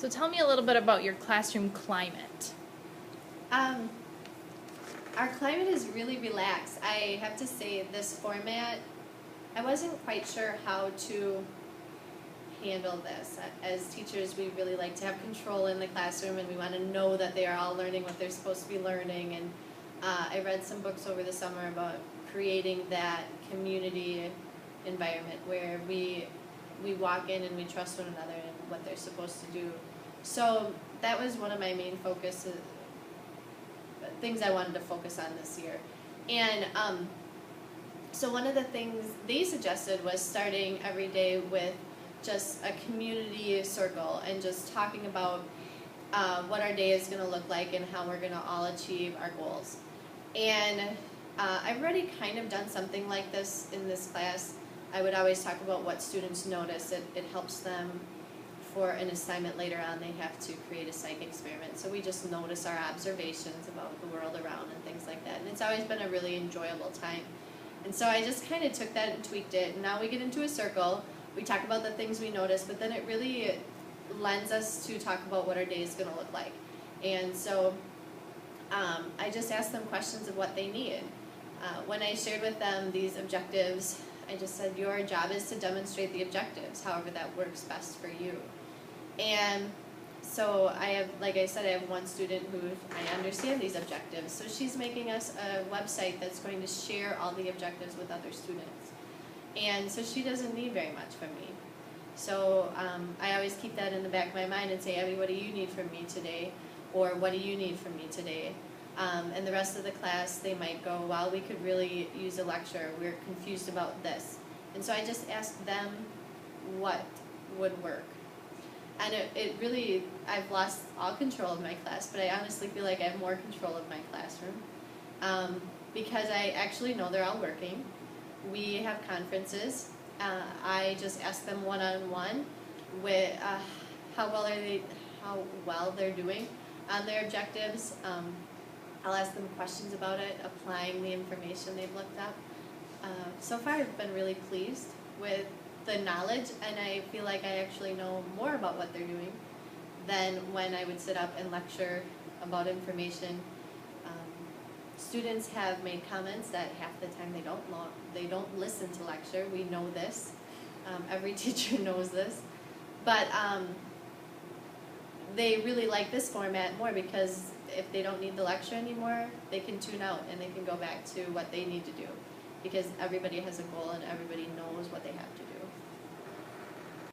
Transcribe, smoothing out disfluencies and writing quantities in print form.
So tell me a little bit about your classroom climate. Our climate is really relaxed. I have to say, this format, I wasn't quite sure how to handle this. As teachers, we really like to have control in the classroom, and we want to know that they are all learning what they're supposed to be learning. And I read some books over the summer about creating that community environment where we walk in and we trust one another and what they're supposed to do. So that was one of my main focuses, things I wanted to focus on this year. And so one of the things they suggested was starting every day with just a community circle and just talking about what our day is going to look like and how we're going to all achieve our goals. And I've already kind of done something like this in this class. I would always talk about what students notice. It helps them for an assignment later on. They have to create a psych experiment. So we just notice our observations about the world around and things like that. And it's always been a really enjoyable time. And so I just kind of took that and tweaked it. And now we get into a circle. We talk about the things we notice, but then it really lends us to talk about what our day is going to look like. And so I just asked them questions of what they needed. When I shared with them these objectives, I just said, your job is to demonstrate the objectives, however that works best for you. And so I have, like I said, I have one student who I understand these objectives. So she's making us a website that's going to share all the objectives with other students. And so she doesn't need very much from me. So I always keep that in the back of my mind and say, Abby, what do you need from me today? Or what do you need from me today? And the rest of the class, they might go, well, we could really use a lecture. We're confused about this. And so I just asked them what would work. And it really, I've lost all control of my class, but I honestly feel like I have more control of my classroom because I actually know they're all working. We have conferences. I just ask them one-on-one with how well they're doing on their objectives. I'll ask them questions about it, applying the information they've looked up. So far I've been really pleased with the knowledge, and I feel like I actually know more about what they're doing than when I would sit up and lecture about information. Students have made comments that half the time they don't listen to lecture. We know this. Every teacher knows this. But they really like this format more because if they don't need the lecture anymore, they can tune out and they can go back to what they need to do because everybody has a goal and everybody knows what they have to do.